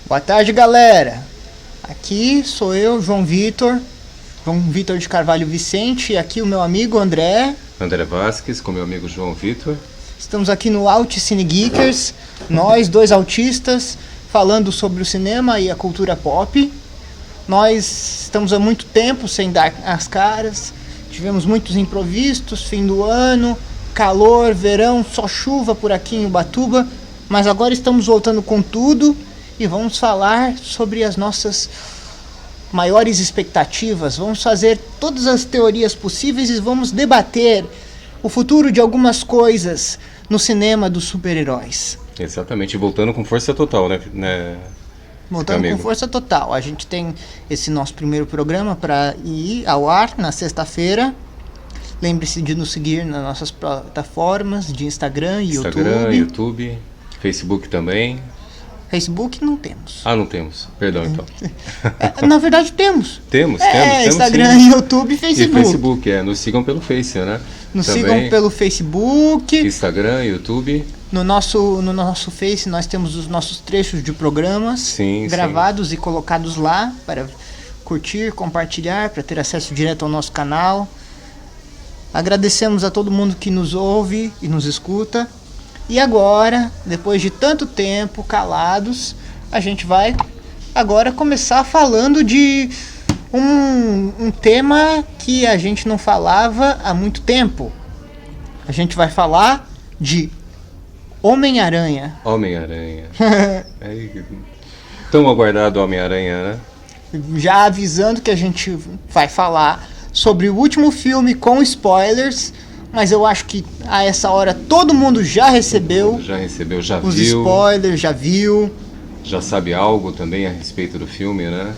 Boa tarde, galera. Aqui sou eu, João Vitor de Carvalho Vicente, e aqui o meu amigo André Vasques, com meu amigo João Vitor. Estamos aqui no Alt Cine Geekers, nós, dois autistas, falando sobre o cinema e a cultura pop. Nós estamos há muito tempo sem dar as caras, tivemos muitos imprevistos, fim do ano, calor, verão, só chuva por aqui em Ubatuba, mas agora estamos voltando com tudo e vamos falar sobre as nossas maiores expectativas, vamos fazer todas as teorias possíveis e vamos debater o futuro de algumas coisas no cinema dos super-heróis. Exatamente, voltando com força total, né? Voltando com força total. A gente tem esse nosso primeiro programa para ir ao ar na sexta-feira. Lembre-se de nos seguir nas nossas plataformas de Instagram e YouTube, Facebook também. Facebook não temos. Ah, não temos. Perdão, então. Na verdade temos. Temos Instagram, sim. YouTube e Facebook. E Facebook, nos sigam pelo Face, né? Nos sigam pelo Facebook. Instagram, YouTube. No nosso Face nós temos os nossos trechos de programas gravados e colocados lá para curtir, compartilhar, para ter acesso direto ao nosso canal. Agradecemos a todo mundo que nos ouve e nos escuta. E agora, depois de tanto tempo calados, a gente vai agora começar falando de um tema que a gente não falava há muito tempo. A gente vai falar de Homem-Aranha. Tão aguardado Homem-Aranha, né? Já avisando que a gente vai falar sobre o último filme com spoilers, mas eu acho que a essa hora todo mundo já recebeu. Já os viu. Spoilers, já viu. Já sabe algo também a respeito do filme, né?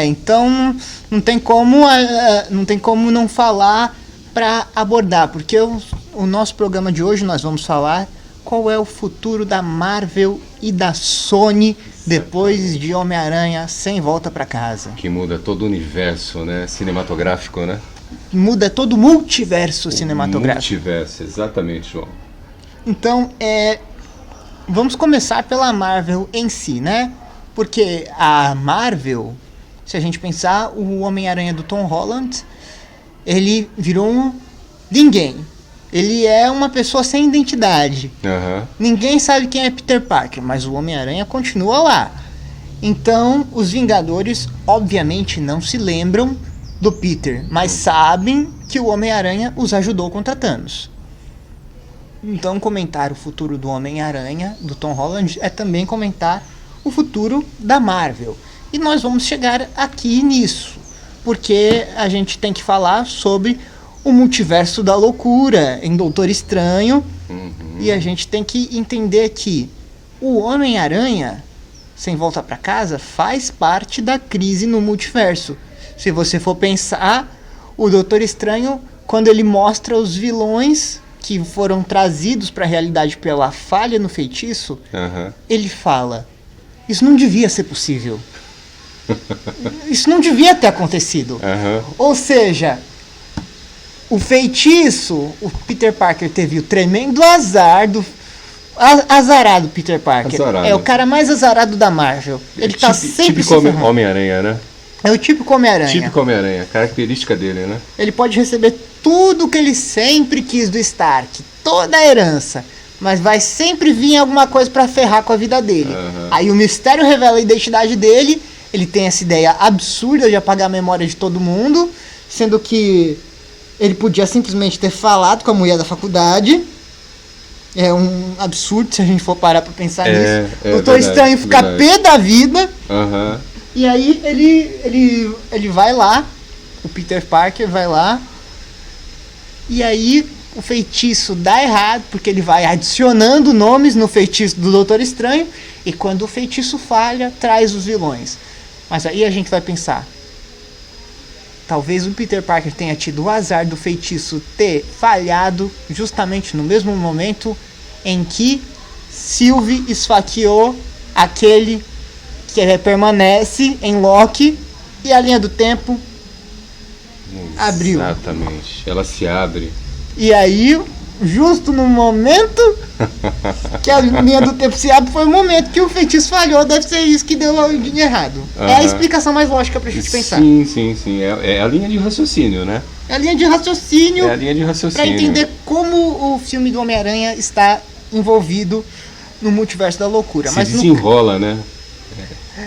Então não tem como não falar para abordar, porque o nosso programa de hoje nós vamos falar qual é o futuro da Marvel e da Sony depois de Homem-Aranha Sem Volta para Casa. Que muda todo o universo, né? Cinematográfico, né? Muda todo o multiverso cinematográfico. Multiverso, exatamente, João. Então, vamos começar pela Marvel em si, né? Porque a Marvel, se a gente pensar, o Homem-Aranha do Tom Holland, ele virou um ninguém. Ele é uma pessoa sem identidade. Ninguém sabe quem é Peter Parker, mas o Homem-Aranha continua lá. Então, os Vingadores, obviamente, não se lembram do Peter, mas sabem que o Homem-Aranha os ajudou contra Thanos. Então, comentar o futuro do Homem-Aranha, do Tom Holland, é também comentar o futuro da Marvel. E nós vamos chegar aqui nisso, porque a gente tem que falar sobre o multiverso da loucura em Doutor Estranho, e a gente tem que entender que o Homem-Aranha Sem Volta para Casa faz parte da crise no multiverso. Se você for pensar, o Doutor Estranho, quando ele mostra os vilões que foram trazidos para a realidade pela falha no feitiço, ele fala, isso não devia ser possível. Isso não devia ter acontecido. Ou seja, o feitiço, o Peter Parker teve o tremendo azar do... Azarado Peter Parker. É o cara mais azarado da Marvel. Ele tá sempre se ferrando. Homem-Aranha, né? É o típico Homem-Aranha. Típico Homem-Aranha, característica dele, né? Ele pode receber tudo que ele sempre quis do Stark, toda a herança, mas vai sempre vir alguma coisa pra ferrar com a vida dele. Aí o mistério revela a identidade dele, ele tem essa ideia absurda de apagar a memória de todo mundo, sendo que ele podia simplesmente ter falado com a mulher da faculdade. É um absurdo se a gente for parar pra pensar nisso. O Doutor Estranho fica pé da vida. E aí ele vai lá, o Peter Parker vai lá, e aí o feitiço dá errado, porque ele vai adicionando nomes no feitiço do Doutor Estranho, e quando o feitiço falha, traz os vilões. Mas aí a gente vai pensar, talvez o Peter Parker tenha tido o azar do feitiço ter falhado justamente no mesmo momento em que Sylvie esfaqueou aquele que permanece em Loki, e a linha do tempo abriu. Exatamente, ela se abre. E aí justo no momento que a linha do tempo se abre, foi o momento que o feitiço falhou. Deve ser isso que deu de errado. É a explicação mais lógica pra gente pensar. Sim. É a linha de raciocínio, né? É a linha de raciocínio. É a linha de raciocínio. Pra entender como o filme do Homem-Aranha está envolvido no multiverso da loucura. Se desenrola, né?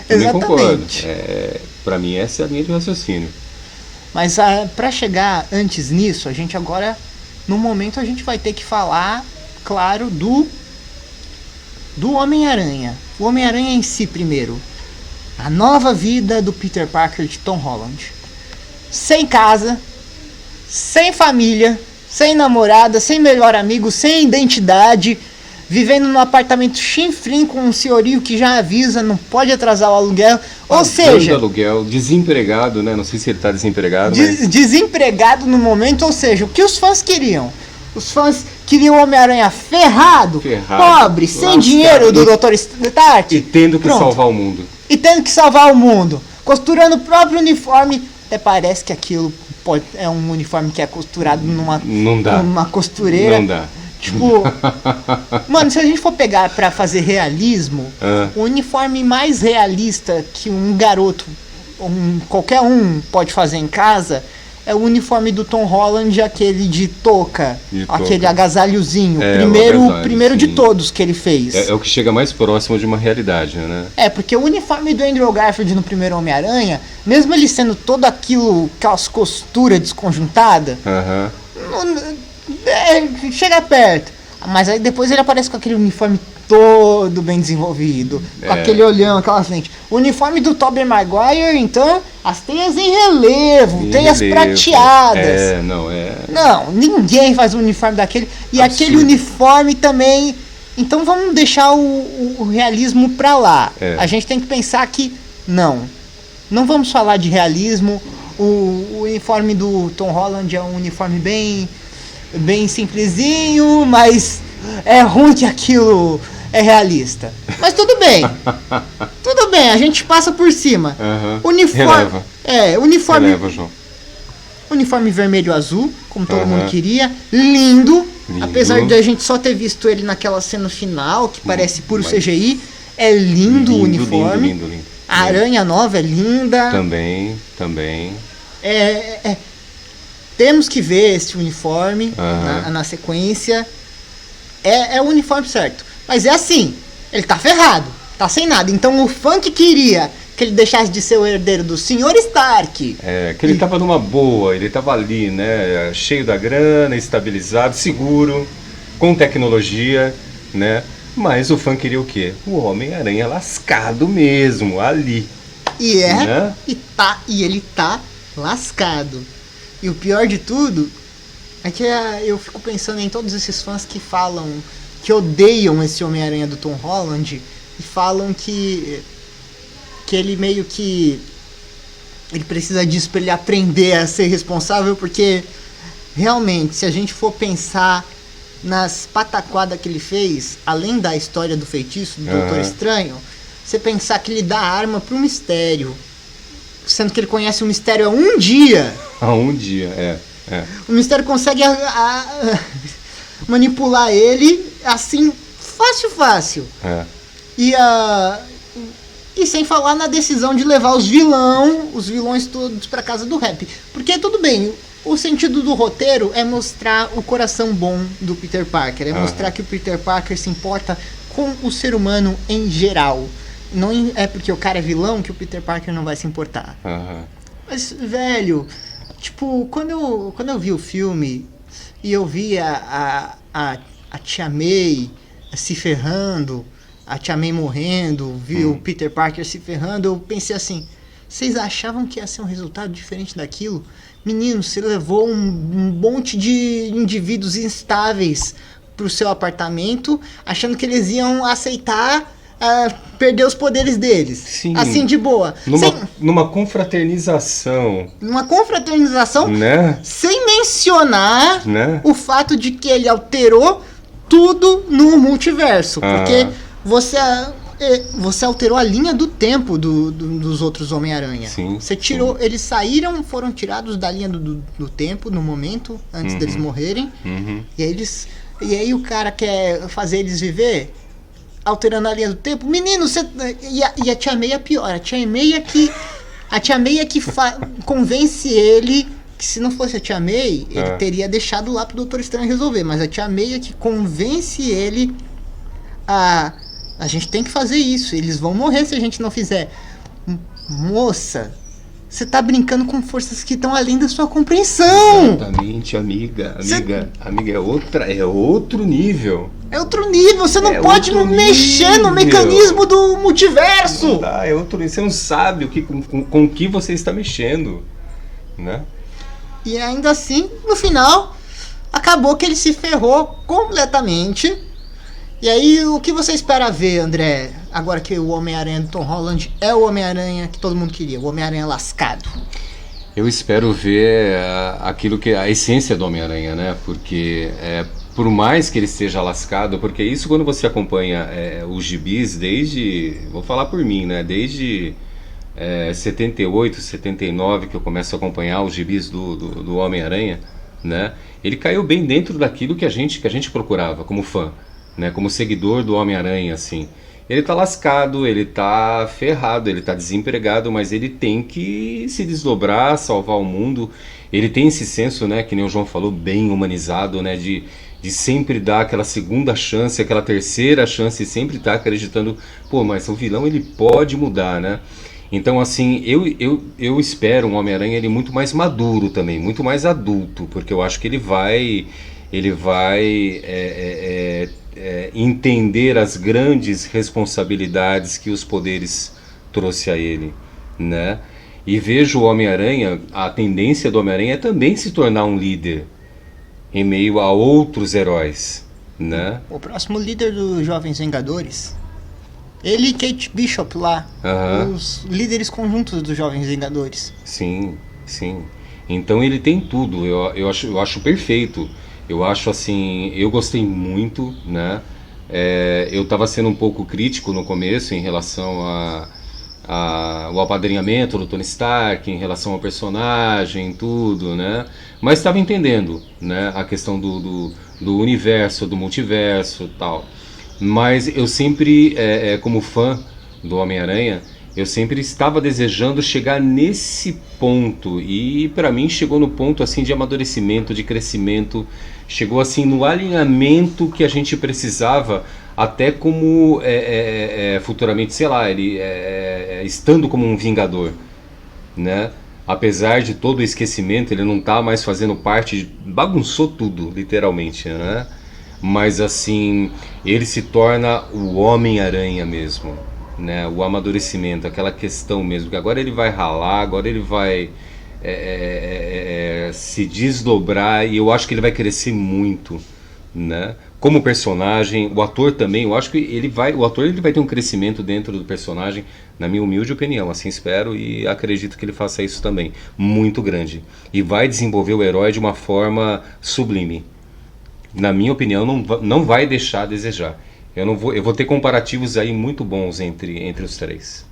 Também Exatamente. concordo. Pra mim, essa é a linha de raciocínio. Mas pra chegar antes nisso, a gente agora, no momento, a gente vai ter que falar, claro, do Homem-Aranha. O Homem-Aranha em si primeiro. A nova vida do Peter Parker de Tom Holland. Sem casa, sem família, sem namorada, sem melhor amigo, sem identidade, vivendo num apartamento chinfrim com um senhorio que já avisa, não pode atrasar o aluguel. Ou seja, aluguel, desempregado, né? Não sei se ele tá desempregado, mas... desempregado no momento, ou seja, o que os fãs queriam? Os fãs queriam o Homem-Aranha ferrado, pobre, sem lascado, dinheiro do Dr. Stark. E tendo que salvar o mundo. E tendo que salvar o mundo. Costurando o próprio uniforme. Até parece que aquilo é um uniforme que é costurado numa costureira. Não dá. Tipo, mano, se a gente for pegar pra fazer realismo, o uniforme mais realista que um garoto, qualquer um pode fazer em casa, é o uniforme do Tom Holland, aquele de touca, aquele agasalhozinho, primeiro de todos que ele fez. É o que chega mais próximo de uma realidade, né? Porque o uniforme do Andrew Garfield no primeiro Homem-Aranha, mesmo ele sendo todo aquelas costuras desconjuntadas, chega perto. Mas aí depois ele aparece com aquele uniforme todo bem desenvolvido, com aquele olhão, aquela frente. O uniforme do Tobey Maguire, então, as teias em relevo, teias prateadas. Não, ninguém faz um uniforme daquele. E absurdo. Aquele uniforme também. Então vamos deixar o realismo pra lá. A gente tem que pensar que não vamos falar de realismo. O uniforme do Tom Holland é um uniforme bem simplesinho, mas é ruim que aquilo é realista. Mas tudo bem. Tudo bem, a gente passa por cima. Releva, João. Uniforme vermelho e azul, como todo mundo queria. Lindo. Apesar de a gente só ter visto ele naquela cena final, que parece puro CGI. É lindo o uniforme. Lindo. A aranha nova é linda. Também. Temos que ver esse uniforme na sequência. É o uniforme certo. Mas é assim, ele tá ferrado, tá sem nada. Então o fã que queria que ele deixasse de ser o herdeiro do Sr. Stark. Que ele tava numa boa, ele tava ali, né? Cheio da grana, estabilizado, seguro, com tecnologia, né? Mas o fã queria o quê? O Homem-Aranha lascado mesmo, ali. Né? E ele tá lascado. E o pior de tudo é que eu fico pensando em todos esses fãs que falam, que odeiam esse Homem-Aranha do Tom Holland e falam que ele meio que ele precisa disso pra ele aprender a ser responsável, porque realmente, se a gente for pensar nas pataquadas que ele fez, além da história do feitiço do Doutor Estranho, você pensar que ele dá arma pro Mistério, sendo que ele conhece o Mistério há um dia. O Mistério consegue manipular ele assim, fácil. E sem falar na decisão de levar os vilões todos pra casa do Rap. Porque tudo bem, o sentido do roteiro é mostrar o coração bom do Peter Parker. É mostrar que o Peter Parker se importa com o ser humano em geral. Não é porque o cara é vilão que o Peter Parker não vai se importar. Mas, velho, tipo, quando eu vi o filme e eu vi a Tia May se ferrando, a Tia May morrendo, vi o Peter Parker se ferrando, eu pensei assim, vocês achavam que ia ser um resultado diferente daquilo? Menino, você levou um monte de indivíduos instáveis pro seu apartamento, achando que eles iam aceitar perder os poderes deles. Sim. Assim, de boa. Numa confraternização. Né? Sem mencionar o fato de que ele alterou tudo no multiverso. Porque você alterou a linha do tempo dos outros Homem-Aranha. Sim, Você tirou, eles foram tirados da linha do tempo no momento, antes deles morrerem. E aí o cara quer fazer eles viver, alterando a linha do tempo. Menino, e a Tia May é pior. A Tia May é que convence ele que se não fosse a Tia May, ele teria deixado lá pro Doutor Estranho resolver. Mas a Tia May é que convence ele a gente tem que fazer isso. Eles vão morrer se a gente não fizer. Moça, você tá brincando com forças que estão além da sua compreensão. Exatamente, amiga, é outro nível. É outro nível, você não pode mexer no mecanismo do multiverso. Não dá, é outro nível, você não sabe com que você está mexendo, né? E ainda assim, no final, acabou que ele se ferrou completamente. E aí, o que você espera ver, André, agora que o Homem-Aranha do Tom Holland é o Homem-Aranha que todo mundo queria, o Homem-Aranha lascado? Eu espero ver aquilo que a essência do Homem-Aranha, né? Porque por mais que ele esteja lascado, porque isso quando você acompanha os gibis vou falar por mim, né? Desde 78, 79 que eu começo a acompanhar os gibis do Homem-Aranha, né? Ele caiu bem dentro daquilo que a gente procurava como fã, né? Como seguidor do Homem-Aranha, assim. Ele tá lascado, ele tá ferrado, ele tá desempregado, mas ele tem que se desdobrar, salvar o mundo. Ele tem esse senso, né, que nem o João falou, bem humanizado, né, de sempre dar aquela segunda chance, aquela terceira chance, e sempre tá acreditando, pô, mas o vilão ele pode mudar, né? Então, assim, eu espero um Homem-Aranha ele muito mais maduro também, muito mais adulto, porque eu acho que ele vai entender as grandes responsabilidades que os poderes trouxe a ele, né? E vejo o Homem-Aranha, a tendência do Homem-Aranha é também se tornar um líder em meio a outros heróis, né? O próximo líder dos Jovens Vingadores, ele e Kate Bishop lá, os líderes conjuntos dos Jovens Vingadores. Sim, sim. Então ele tem tudo, eu acho perfeito. Eu acho assim, eu gostei muito, né? Eu estava sendo um pouco crítico no começo em relação ao apadrinhamento do Tony Stark, em relação ao personagem, tudo, né? Mas estava entendendo, né? A questão do universo, do multiverso, tal. Mas eu sempre, como fã do Homem-Aranha, eu sempre estava desejando chegar nesse ponto, e para mim chegou no ponto assim de amadurecimento, de crescimento, chegou assim no alinhamento que a gente precisava, até como futuramente, sei lá, ele estando como um vingador, né? Apesar de todo o esquecimento, ele não tá mais fazendo parte, bagunçou tudo, literalmente, né? Mas assim, ele se torna o Homem-Aranha mesmo, né? O amadurecimento, aquela questão mesmo, que agora ele vai ralar, agora ele vai se desdobrar, e eu acho que ele vai crescer muito, né? Como personagem, o ator também, eu acho que o ator ele vai ter um crescimento dentro do personagem, na minha humilde opinião, assim espero e acredito que ele faça isso também, muito grande, e vai desenvolver o herói de uma forma sublime. Na minha opinião, não vai deixar a desejar. Eu vou ter comparativos aí muito bons entre os três.